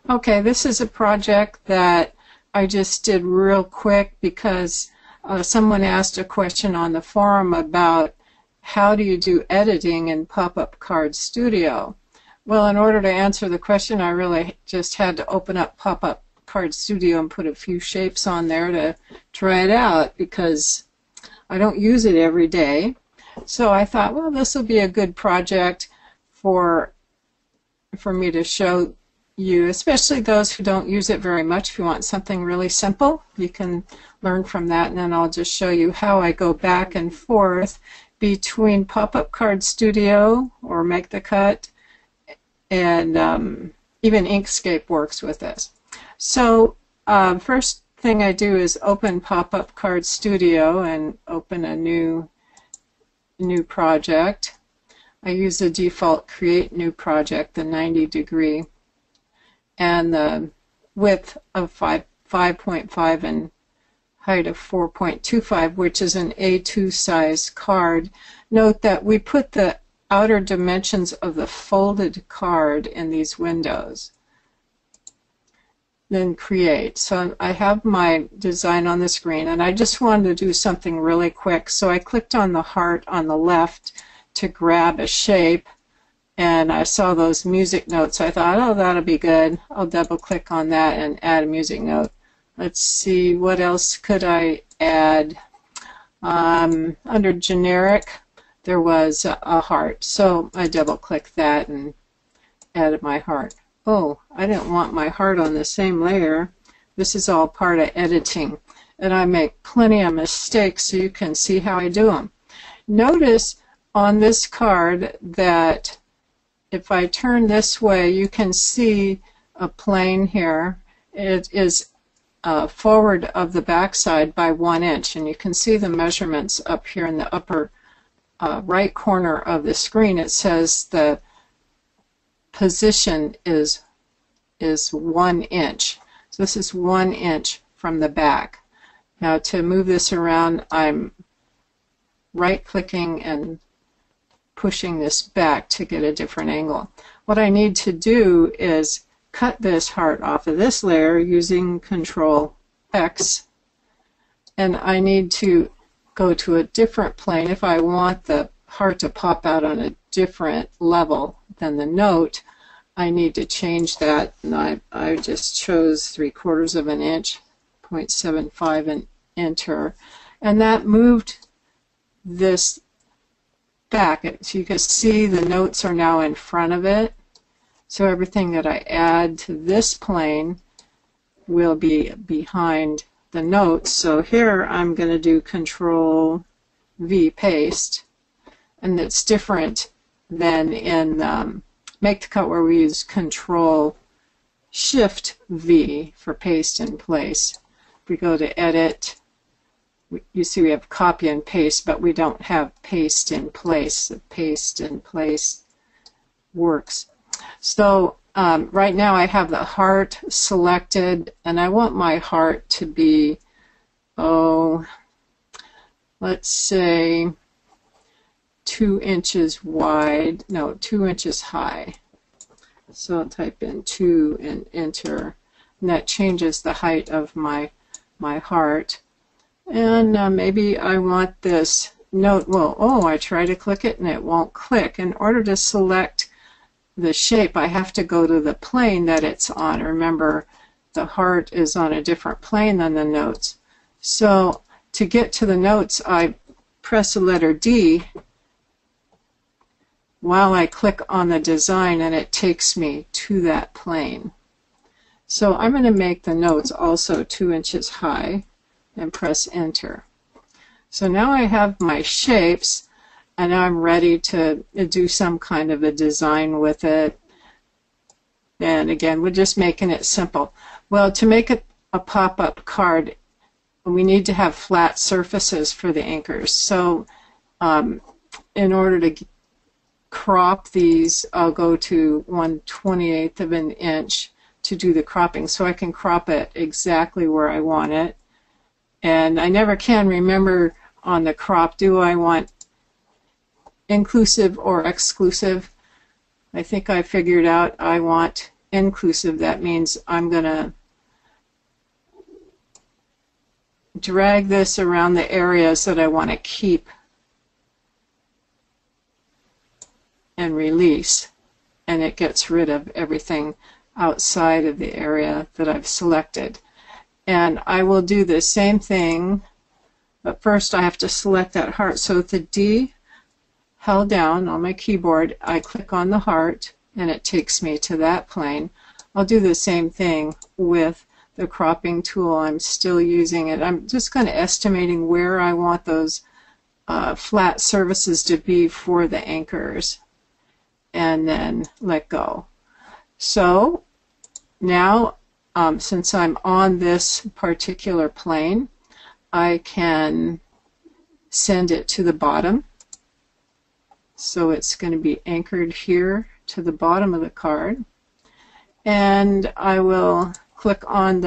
Okay, this is a project that I just did real quick because someone asked a question on the forum about how do you do editing in Popup Card Studio. Well, in order to answer the question, I really just had to open up Popup Card Studio and put a few shapes on there to try it out because I don't use it every day. So I thought, well, this will be a good project for me to show you, especially those who don't use it very much. If you want something really simple, you can learn from that, and then I'll just show you how I go back and forth between Popup Card Studio or Make the Cut, and even Inkscape works with this. So first thing I do is open Popup Card Studio and open a new project. I use the default Create New Project, the 90-degree, and the width of 5.5 and height of 4.25, which is an A2 size card. Note that we put the outer dimensions of the folded card in these windows. Then Create. So I have my design on the screen, and I just wanted to do something really quick. So I clicked on the heart on the left to grab a shape, and I saw those music notes. I thought, oh, that'll be good. I'll double click on that and add a music note. Let's see, what else could I add? Under generic, there was a heart. So I double clicked that and added my heart. Oh, I didn't want my heart on the same layer. This is all part of editing, and I make plenty of mistakes, so you can see how I do them. Notice on this card that if I turn this way, you can see a plane here. It is forward of the backside by 1 inch, and you can see the measurements up here in the upper right corner of the screen. It says the position is 1 inch. So this is 1 inch from the back. Now to move this around, I'm right-clicking and pushing this back to get a different angle. What I need to do is cut this heart off of this layer using Control X, and I need to go to a different plane. If I want the heart to pop out on a different level than the note, I need to change that, and I just chose 3/4 of an inch, 0.75, and enter, and that moved this back. So you can see the notes are now in front of it. So everything that I add to this plane will be behind the notes. So here I'm going to do Control V, paste, and it's different than in Make the Cut, where we use Control Shift V for paste in place. If we go to Edit, you see we have copy and paste, but we don't have paste in place. The paste in place works. So right now I have the heart selected, and I want my heart to be, oh, let's say 2 inches wide, no, 2 inches high. So I'll type in 2 and enter, and that changes the height of my heart. And maybe I want this note, well, oh, I try to click it and it won't click. In order to select the shape, I have to go to the plane that it's on. Remember, the heart is on a different plane than the notes. So to get to the notes, I press the letter D while I click on the design, and it takes me to that plane. So I'm going to make the notes also 2 inches high and press enter. So now I have my shapes, and I'm ready to do some kind of a design with it. And again, we're just making it simple. Well, to make it a pop-up card, we need to have flat surfaces for the anchors. So in order to crop these, I'll go to 1/28 of an inch to do the cropping, so I can crop it exactly where I want it. And I never can remember on the crop, do I want inclusive or exclusive? I think I figured out I want inclusive. That means I'm going to drag this around the areas that I want to keep and release, and it gets rid of everything outside of the area that I've selected. And I will do the same thing, but first I have to select that heart. So with the D held down on my keyboard, I click on the heart and it takes me to that plane. I'll do the same thing with the cropping tool. I'm still using it. I'm just kind of estimating where I want those flat surfaces to be for the anchors, and then let go. So now, since I'm on this particular plane, I can send it to the bottom. So it's going to be anchored here to the bottom of the card. And I will click on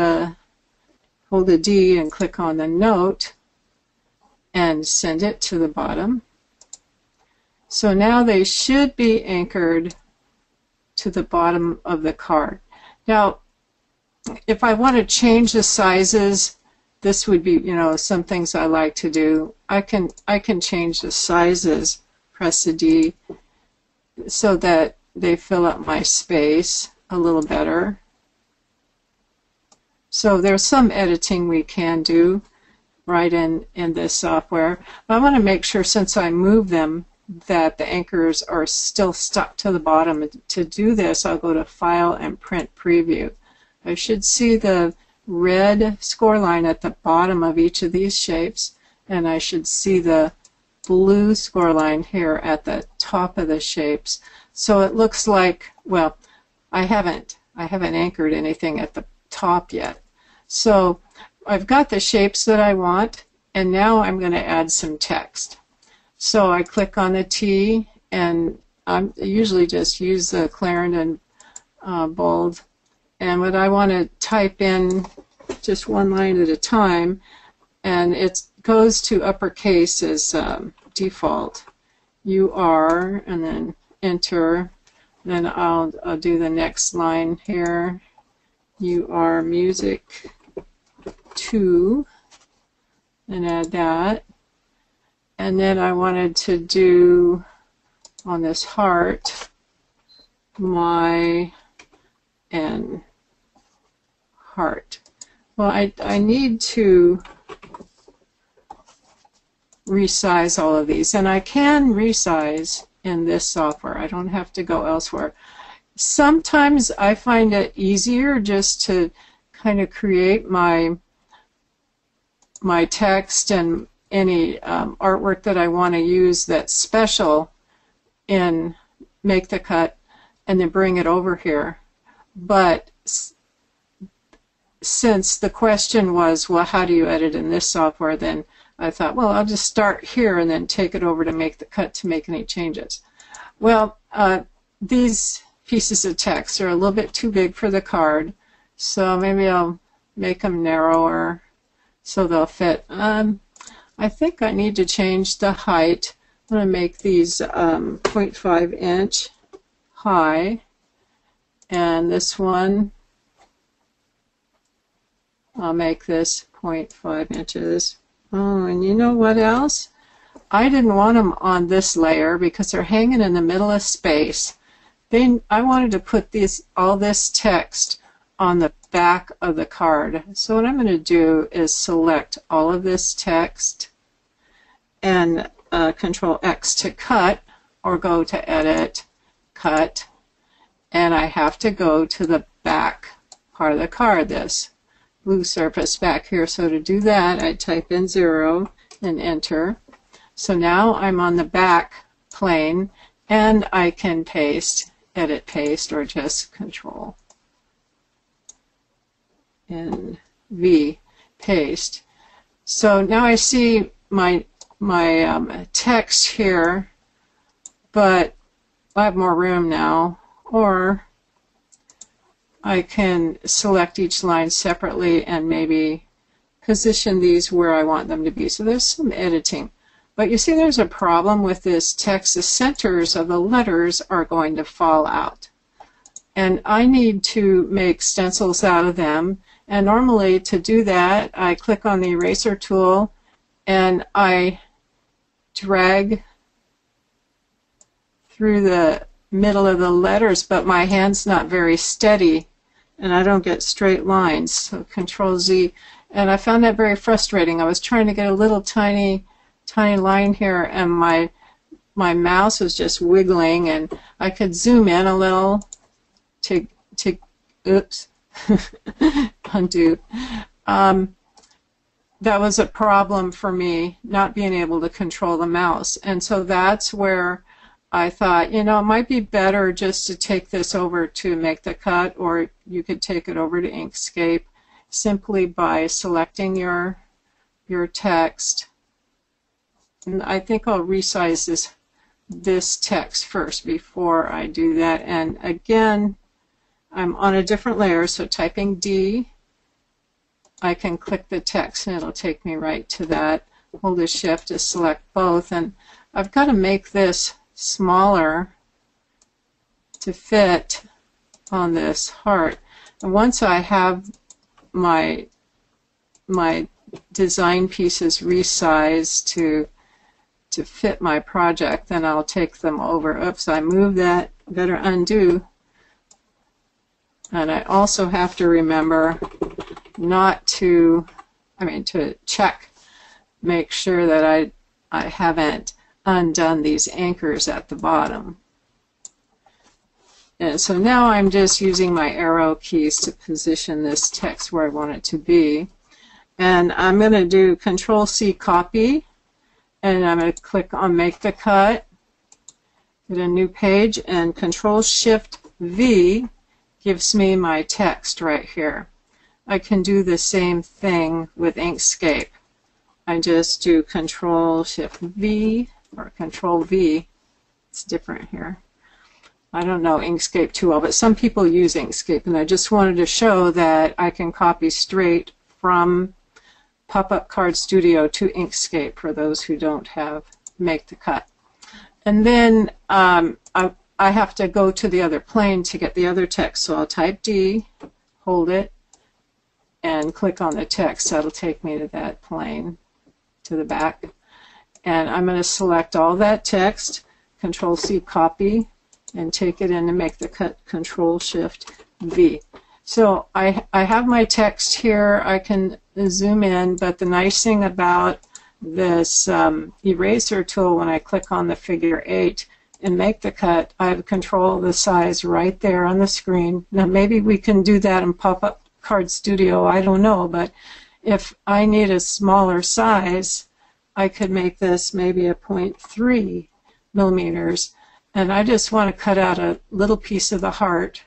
hold the D and click on the note and send it to the bottom. So now they should be anchored to the bottom of the card. Now, if I want to change the sizes, this would be, some things I like to do. I can change the sizes, press the D, so that they fill up my space a little better. So there's some editing we can do right in this software. But I want to make sure, since I move them, that the anchors are still stuck to the bottom. To do this, I'll go to File and Print Preview. I should see the red score line at the bottom of each of these shapes, and I should see the blue score line here at the top of the shapes. So it looks like, well, I haven't anchored anything at the top yet. So I've got the shapes that I want, and now I'm going to add some text. So I click on the T, and I usually just use the Clarendon bold. And what I want to type in, just one line at a time, and it goes to uppercase as default. UR, and then enter. Then I'll do the next line here. UR music 2, and add that. And then I wanted to do on this heart, my and heart. Well, I need to resize all of these, and I can resize in this software. I don't have to go elsewhere. Sometimes I find it easier just to kind of create my text and any artwork that I want to use that's special in Make the Cut, and then bring it over here. But since the question was, well, how do you edit in this software, then I thought, well, I'll just start here and then take it over to Make the Cut to make any changes. Well, these pieces of text are a little bit too big for the card, so maybe I'll make them narrower so they'll fit. I think I need to change the height. I'm going to make these 0.5 inch high, and this one, I'll make this 0.5 inches. Oh, and you know what else? I didn't want them on this layer because they're hanging in the middle of space. I wanted to put all this text on the back of the card. So what I'm going to do is select all of this text and Control X to cut, or go to Edit, Cut, and I have to go to the back part of the card, this blue surface back here. So to do that, I type in 0 and enter. So now I'm on the back plane, and I can paste, edit paste, or just Control and V, paste. So now I see my text here, but I have more room now, or I can select each line separately and maybe position these where I want them to be. So there's some editing. But you see there's a problem with this text. The centers of the letters are going to fall out. and I need to make stencils out of them. And normally to do that, I click on the eraser tool and I drag through the middle of the letters, but my hand's not very steady and I don't get straight lines. So Control Z, and I found that very frustrating. I was trying to get a little tiny line here, and my mouse was just wiggling, and I could zoom in a little to oops, undo. That was a problem for me, not being able to control the mouse. And so that's where I thought, you know, it might be better just to take this over to Make the Cut, or you could take it over to Inkscape simply by selecting your text. And I think I'll resize this text first before I do that. And again, I'm on a different layer, so typing D, I can click the text and it'll take me right to that. Hold a shift to select both, and I've got to make this smaller to fit on this heart. And once I have my design pieces resized to fit my project, then I'll take them over. Oops, I moved that. Better undo. And I also have to remember not to, to check, make sure that I haven't undone these anchors at the bottom. And so now I'm just using my arrow keys to position this text where I want it to be. And I'm going to do Control C, copy, and I'm going to click on Make the Cut, get a new page, and Control Shift V gives me my text right here. I can do the same thing with Inkscape. I just do Control Shift V or Control V. It's different here. I don't know Inkscape too well, but some people use Inkscape, and I just wanted to show that I can copy straight from Popup Card Studio to Inkscape for those who don't have Make the Cut. And then I have to go to the other plane to get the other text, so I'll type D, hold it, and click on the text. That'll take me to that plane, to the back. And I'm going to select all that text, Control C, copy, and take it in to Make the Cut, Control Shift V. So I have my text here. I can zoom in, but the nice thing about this eraser tool, when I click on the figure 8 and Make the Cut, I have control of the size right there on the screen. Now maybe we can do that in Popup Card Studio, I don't know, but if I need a smaller size, I could make this maybe a 0.3 millimeters, and I just want to cut out a little piece of the heart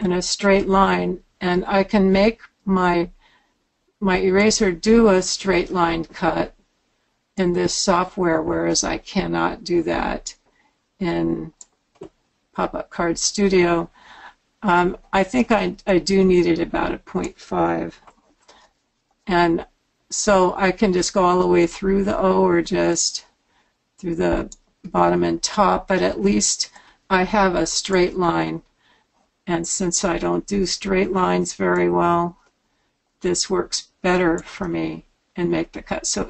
in a straight line, and I can make my eraser do a straight line cut in this software, whereas I cannot do that in Popup Card Studio. I think I do need it about a 0.5, and so I can just go all the way through the O or just through the bottom and top, but at least I have a straight line. And since I don't do straight lines very well, this works better for me and Make the Cut. So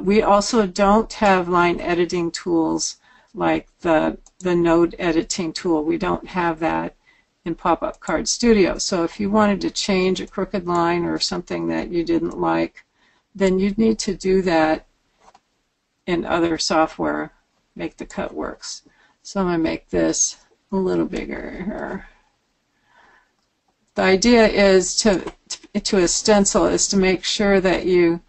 we also don't have line editing tools like the node editing tool. We don't have that in Popup Card Studio. So if you wanted to change a crooked line or something that you didn't like, then you'd need to do that in other software. Make the Cut works. So I'm going to make this a little bigger here. The idea is to a stencil is to make sure that you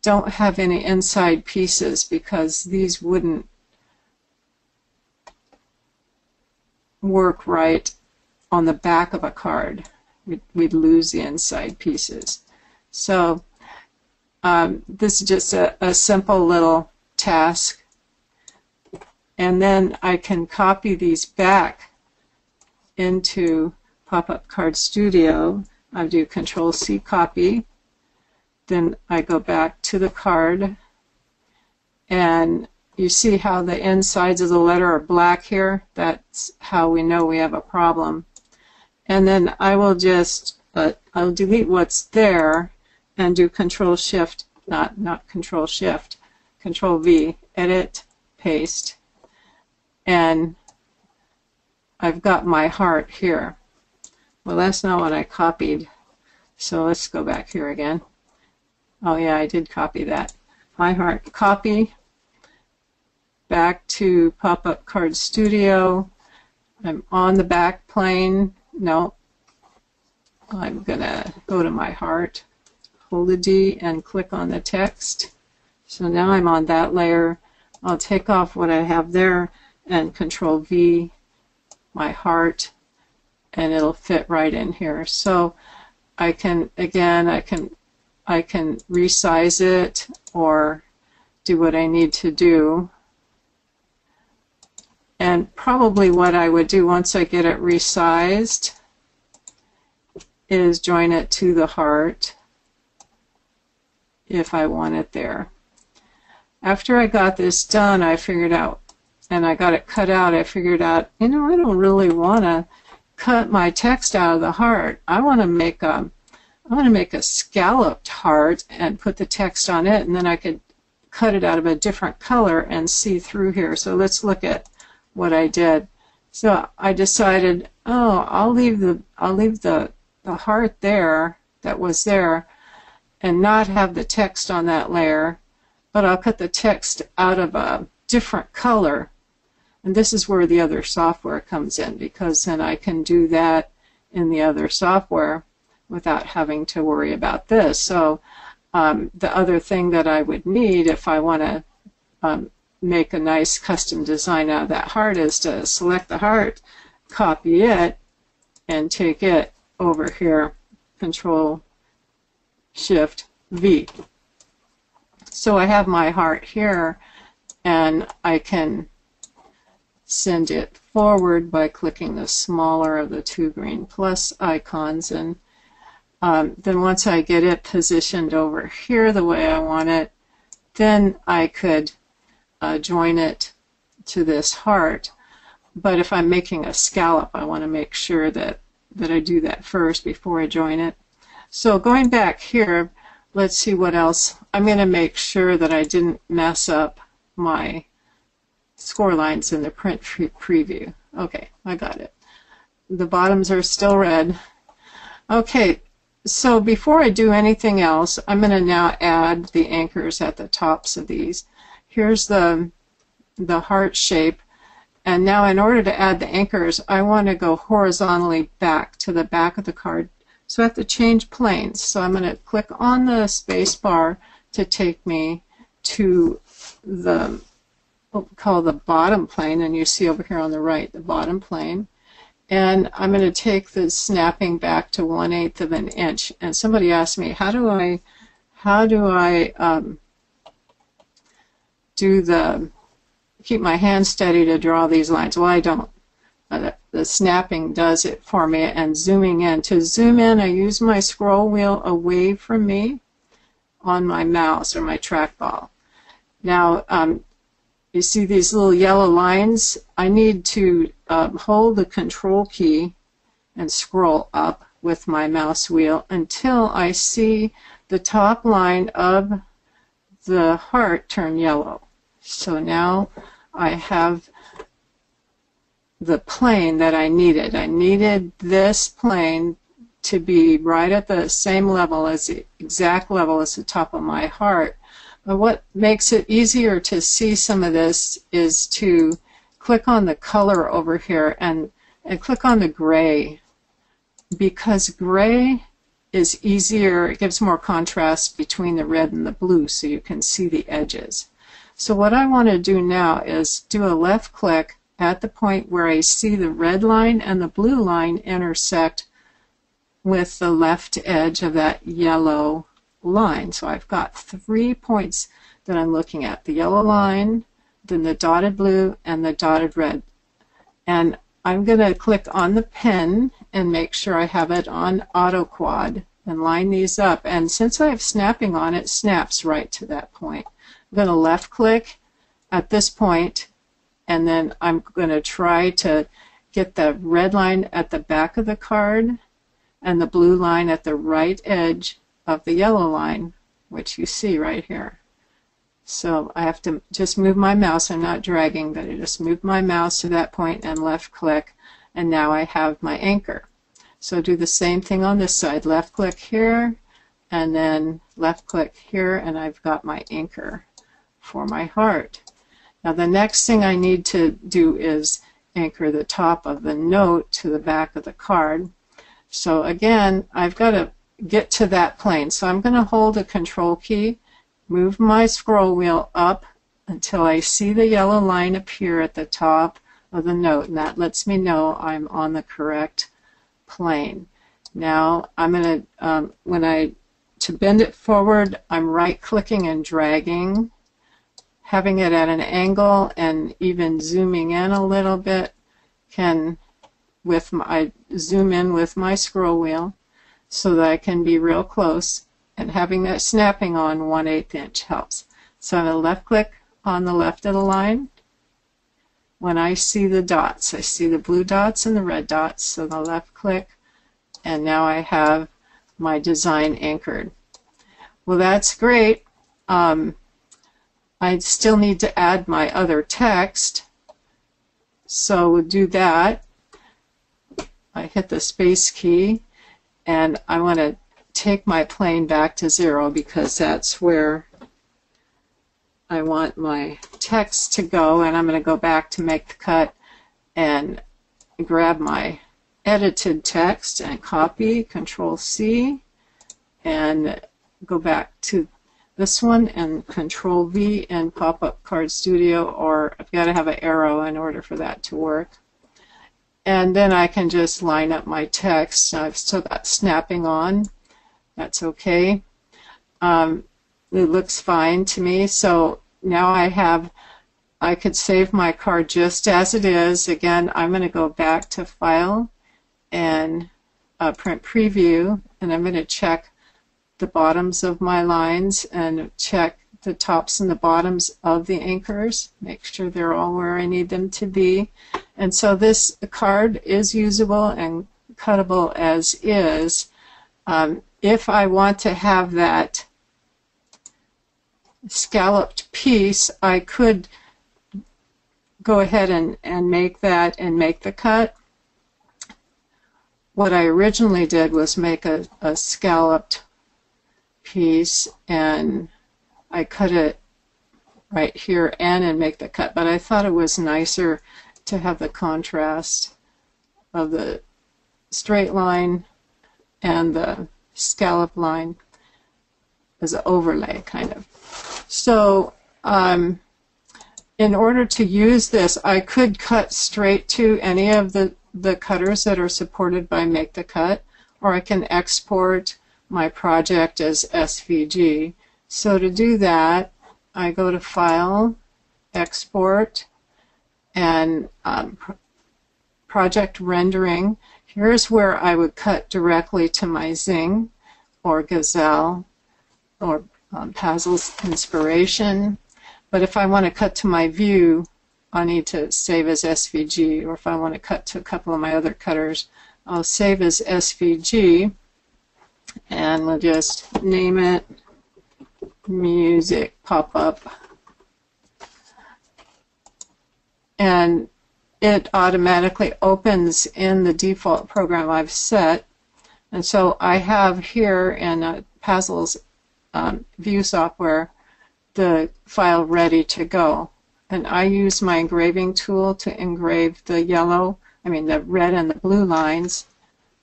don't have any inside pieces, because these wouldn't work right on the back of a card. We'd lose the inside pieces. So this is just a simple little task. And then I can copy these back into Popup Card Studio. I do Control C, copy. Then I go back to the card, and you see how the insides of the letter are black here? That's how we know we have a problem. And then I will just, I'll delete what's there and do Control Shift, not Control Shift, Control V, edit, paste, and I've got my heart here. Well, that's not what I copied, so let's go back here again. Oh yeah, I did copy that. My heart, copy, back to Popup Card Studio. I'm on the back plane. No, I'm gonna go to my heart, hold a D and click on the text. So now I'm on that layer. I'll take off what I have there and Control V, my heart, and it'll fit right in here. So I can, again, I can resize it or do what I need to do. And probably what I would do once I get it resized is join it to the heart if I want it there. After I got this done, I figured out, and I got it cut out, I figured out, you know, I don't really want to cut my text out of the heart. I want to make a scalloped heart and put the text on it, and then I could cut it out of a different color and see through here. So let's look at what I did. So I decided, oh, I'll leave the heart there that was there and not have the text on that layer, but I'll cut the text out of a different color. And this is where the other software comes in, because then I can do that in the other software without having to worry about this. So the other thing that I would need if I want to make a nice custom design out of that heart is to select the heart, copy it, and take it over here, Control Shift V. So I have my heart here, and I can send it forward by clicking the smaller of the two green plus icons, and then once I get it positioned over here the way I want it, then I could join it to this heart. But if I'm making a scallop, I want to make sure that I do that first before I join it. So going back here, let's see what else. I'm going to make sure that I didn't mess up my score lines in the print preview. Okay, I got it. The bottoms are still red. Okay, so before I do anything else, I'm going to now add the anchors at the tops of these. Here's the heart shape, and now in order to add the anchors, I want to go horizontally back to the back of the card. So I have to change planes. So I'm going to click on the space bar to take me to the, what we call the bottom plane, and you see over here on the right the bottom plane. And I'm going to take the snapping back to 1/8 of an inch. And somebody asked me, how do I keep my hand steady to draw these lines? Well, I don't. The snapping does it for me, and zooming in. To zoom in, I use my scroll wheel away from me on my mouse or my trackball. Now, you see these little yellow lines? I need to hold the Control key and scroll up with my mouse wheel until I see the top line of the heart turn yellow. So now I have the plane that I needed. I needed this plane to be right at the same level, as the exact level as the top of my heart. But what makes it easier to see some of this is to click on the color over here and click on the gray, because gray is easier, it gives more contrast between the red and the blue so you can see the edges. So what I want to do now is do a left click at the point where I see the red line and the blue line intersect with the left edge of that yellow line. So I've got 3 points that I'm looking at: the yellow line, then the dotted blue, and the dotted red. And I'm going to click on the pen and make sure I have it on auto quad and line these up. And since I have snapping on, it snaps right to that point. I'm going to left click at this point, and then I'm going to try to get the red line at the back of the card and the blue line at the right edge of the yellow line, which you see right here. So I have to just move my mouse. I'm not dragging, but I just move my mouse to that point and left click, and now I have my anchor. So do the same thing on this side. Left click here, and then left click here, and I've got my anchor for my heart. Now the next thing I need to do is anchor the top of the note to the back of the card. So again, I've got to get to that plane. So I'm going to hold the Control key, move my scroll wheel up until I see the yellow line appear at the top of the note, and that lets me know I'm on the correct plane. Now I'm going to, to bend it forward, I'm right-clicking and dragging, having it at an angle, and even zooming in a little bit I zoom in with my scroll wheel so that I can be real close, and having that snapping on 1/8 inch helps. So I'm going to left click on the left of the line. When I see the dots, I see the blue dots and the red dots, so the left click, and now I have my design anchored. Well, that's great. I still need to add my other text, so we'll do that. I hit the space key, and I want to take my plane back to 0 because that's where I want my text to go, and I'm going to go back to make the cut and grab my edited text and copy, Control C, and go back to this one and Control V in Popup Card Studio, or I've got to have an arrow in order for that to work. And then I can just line up my text. I've still got snapping on. That's okay. It looks fine to me. So now I could save my card just as it is. Again, I'm going to go back to File and Print Preview, and I'm going to check the bottoms of my lines and check the tops and the bottoms of the anchors, make sure they're all where I need them to be. And so this card is usable and cuttable as is. If I want to have that scalloped piece, I could go ahead and make that and make the cut. What I originally did was make a scalloped piece, and I cut it right here and make the cut, but I thought it was nicer to have the contrast of the straight line and the scallop line as an overlay, kind of. So in order to use this, I could cut straight to any of the cutters that are supported by Make the Cut, or I can export my project as SVG. So to do that, I go to File, Export, and Project Rendering. Here's where I would cut directly to my Zing or Gazelle or Pazel's Inspiration. But if I want to cut to my view, I need to save as SVG, or if I want to cut to a couple of my other cutters, I'll save as SVG, and we'll just name it Music Pop-Up, and it automatically opens in the default program I've set. And so I have here in Pazel's view software the file ready to go, and I use my engraving tool to engrave the the red and the blue lines.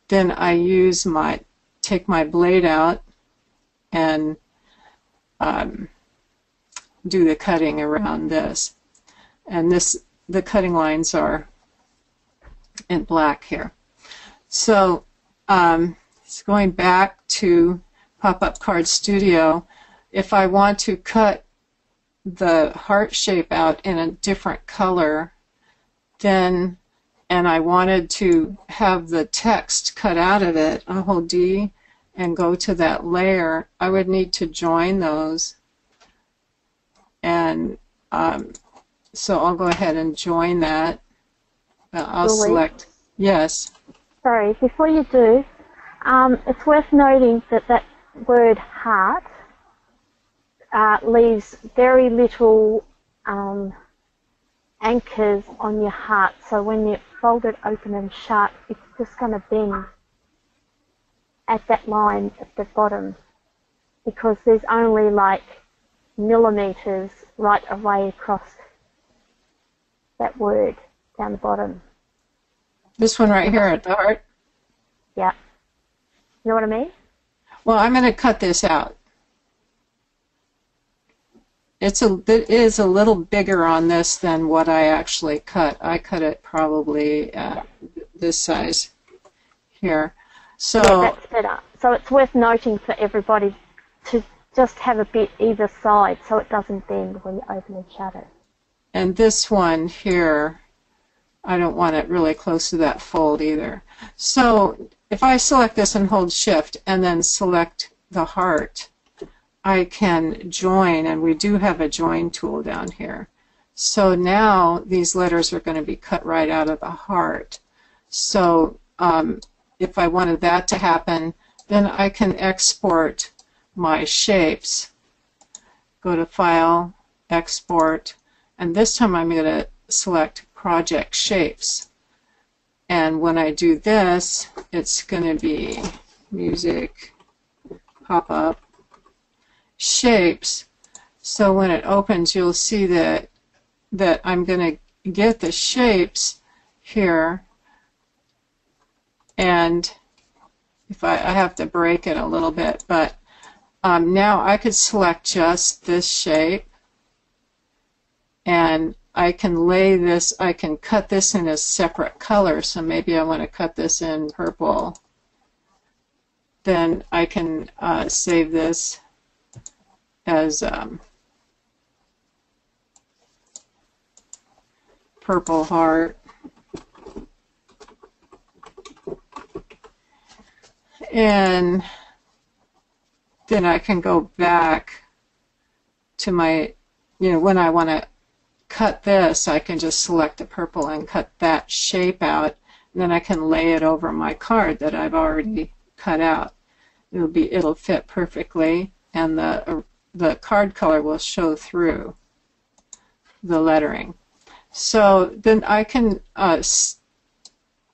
Then I take my blade out and do the cutting around this, and the cutting lines are in black here. So it's going back to Popup Card Studio. If I want to cut the heart shape out in a different color, and I wanted to have the text cut out of it, I'll hold D and go to that layer. I would need to join those and So I'll go ahead and join that. I'll Julie? select, yes. Sorry, before you do, it's worth noting that that word heart leaves very little anchors on your heart. So when you fold it open and shut, it's just going to bend at that line at the bottom, because there's only like millimeters right away across that word down the bottom. This one right here at the heart? Yeah. You know what I mean? Well, I'm going to cut this out. It is a little bigger on this than what I actually cut. I cut it probably this size here. So yeah, that's better. So it's worth noting for everybody to just have a bit either side so it doesn't bend when you open and shut it. And this one here, I don't want it really close to that fold either. So if I select this and hold Shift and then select the heart, I can join, and we do have a join tool down here. So now these letters are going to be cut right out of the heart. So if I wanted that to happen, then I can export my shapes. Go to File, Export, and this time I'm going to select Project Shapes. And when I do this, it's going to be Music, Pop-Up, Shapes. So when it opens, you'll see that I'm going to get the shapes here, and if I have to break it a little bit, but now I could select just this shape, and I can lay this, I can cut this in a separate color. So maybe I want to cut this in purple. Then I can save this as purple heart. And then I can go back to my, when I want to cut this, I can just select the purple and cut that shape out, and then I can lay it over my card that I've already cut out. It'll fit perfectly, and the card color will show through the lettering. So then I can,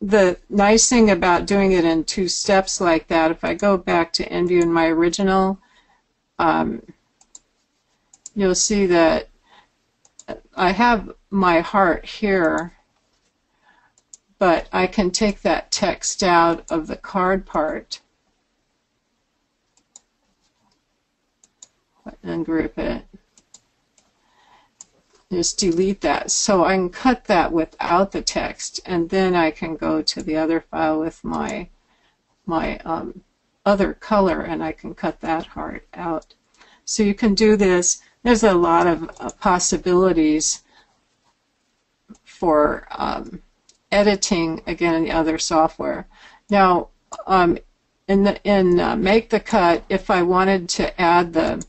the nice thing about doing it in 2 steps like that, if I go back to InView in my original, you'll see that I have my heart here, but I can take that text out of the card part and group it. Just delete that. So I can cut that without the text, and then I can go to the other file with my other color, and I can cut that heart out. So you can do this. There's a lot of possibilities for editing, again, in the other software. Now, in Make the Cut, if I wanted to add the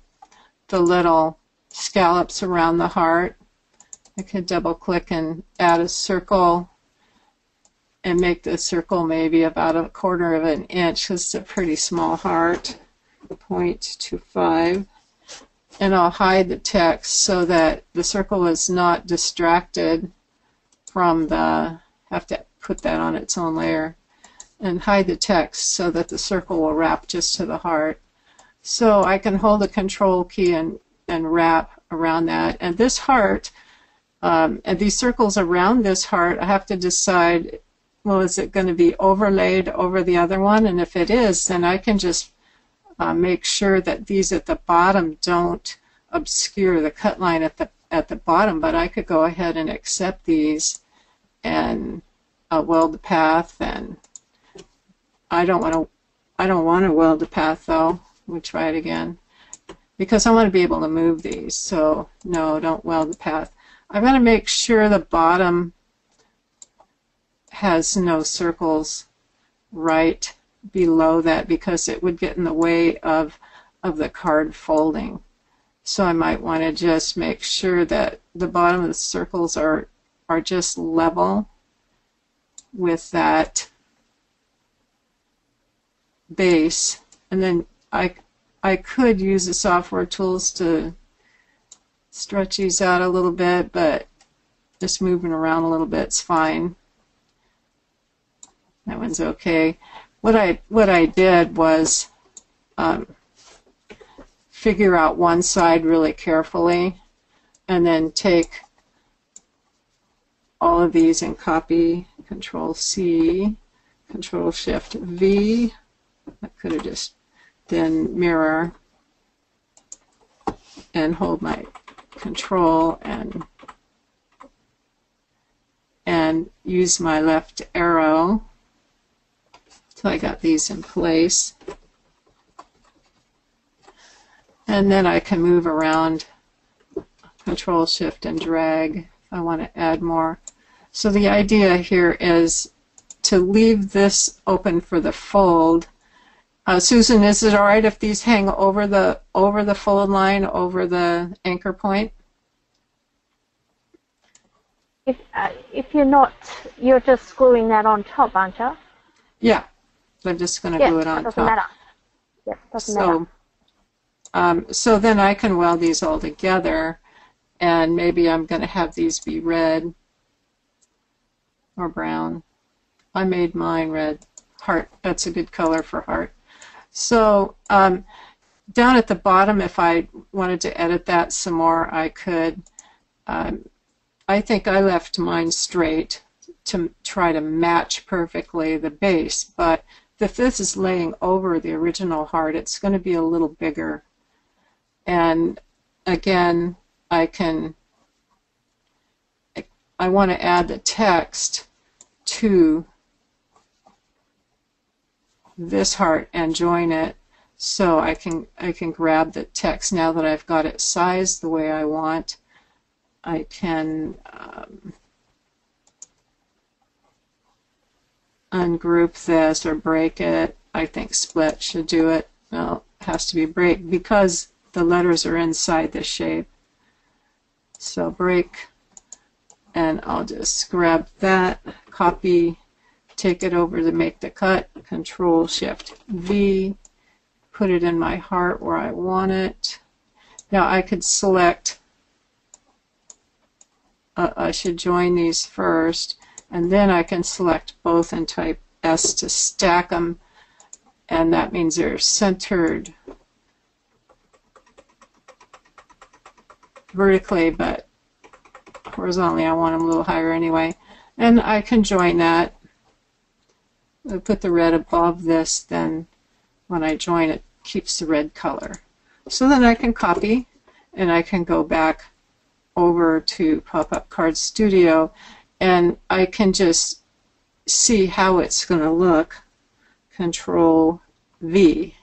little scallops around the heart, I could double-click and add a circle and make the circle maybe about 1/4 of an inch. This is a pretty small heart, 0.25. And I'll hide the text so that the circle is not distracted from have to put that on its own layer, and hide the text so that the circle will wrap just to the heart. So I can hold the Control key and wrap around that. And this heart, and these circles around this heart, I have to decide, well, is it going to be overlaid over the other one? And if it is, then I can just make sure that these at the bottom don't obscure the cut line at the bottom, but I could go ahead and accept these and weld the path. And I don't want to weld the path though. We'll try it again because I want to be able to move these. So no, don't weld the path. I'm going to make sure the bottom has no circles right below that because it would get in the way of the card folding. So I might want to just make sure that the bottom of the circles are just level with that base. And then I could use the software tools to stretch these out a little bit, but just moving around a little bit's fine. That one's okay. What I did was figure out one side really carefully, and then take all of these and copy, Control C, Control Shift V. I could have just then mirror and hold my Control and use my left arrow till I got these in place. And then I can move around, Control Shift and drag if I want to add more. So the idea here is to leave this open for the fold. Susan, is it all right if these hang over the fold line, over the anchor point? If you're not, you're just gluing that on top, aren't you? Yeah, I'm just going to glue it on top. Doesn't matter. Yeah, doesn't matter. So then I can weld these all together, and maybe I'm going to have these be red or brown. I made mine red. Heart, that's a good color for heart. So down at the bottom, if I wanted to edit that some more, I could. I think I left mine straight to try to match perfectly the base, but if this is laying over the original heart, it's going to be a little bigger. And again, I want to add the text to this heart and join it, so I can grab the text. Now that I've got it sized the way I want, I can ungroup this or break it. I think split should do it. Well, it has to be break because the letters are inside the shape. So break, and I'll just grab that, copy, take it over to make the cut, Control Shift V, put it in my heart where I want it. Now I could select, I should join these first, and then I can select both and type S to stack them, and that means they're centered vertically, but horizontally I want them a little higher anyway. And I can join that. I put the red above this, then when I join it keeps the red color. So then I can copy, and I can go back over to Popup Card Studio, and I can just see how it's going to look. Control V,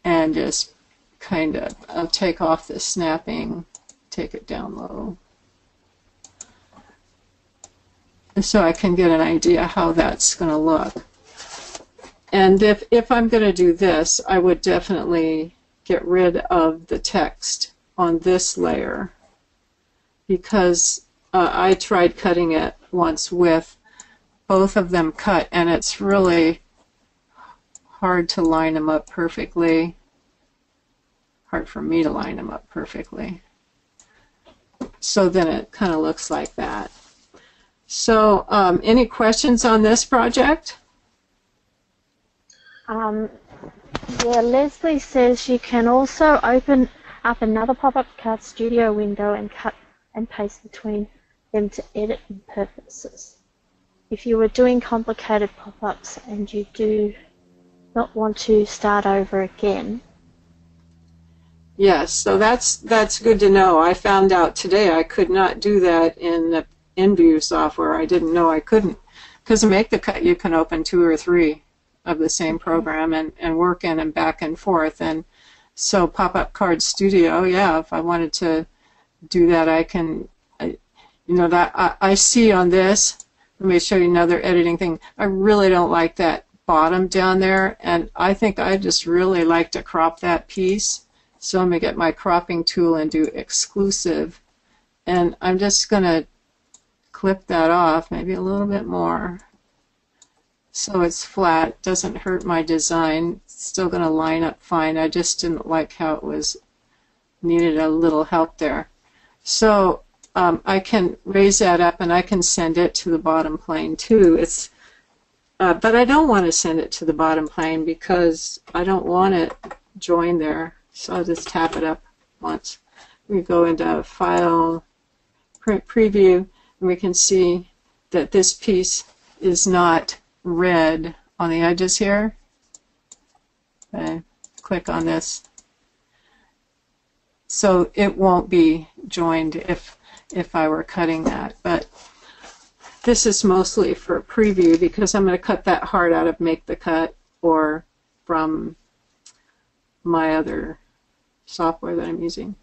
and just kind of, I'll take off the snapping, take it down low, so I can get an idea how that's going to look. And if I'm going to do this, I would definitely get rid of the text on this layer, because I tried cutting it once with both of them cut, and it's really hard to line them up perfectly. Hard for me to line them up perfectly. So then it kind of looks like that. So any questions on this project? Yeah, Leslie says you can also open up another Popup Card Studio window and cut and paste between them to edit purposes. If you were doing complicated pop-ups and you do not want to start over again. Yes, so that's good to know. I found out today I could not do that in the InView software. I didn't know I couldn't, because to make the cut you can open 2 or 3 of the same program and work in and back and forth. And so Popup Card Studio, yeah, if I wanted to do that, I can, you know, that I see on this. Let me show you another editing thing. I really don't like that bottom down there, and I think I just really like to crop that piece. So I'm going to get my cropping tool and do exclusive, and I'm just going to clip that off, maybe a little bit more, so it's flat, doesn't hurt my design. It's still going to line up fine. I just didn't like how it was, needed a little help there. So I can raise that up and I can send it to the bottom plane too. It's but I don't want to send it to the bottom plane because I don't want it joined there. So I'll just tap it up once. We go into File, Print Preview, and we can see that this piece is not red on the edges here. Okay, click on this. So it won't be joined if I were cutting that. But this is mostly for preview because I'm going to cut that heart out of Make the Cut or from my other software that I'm using.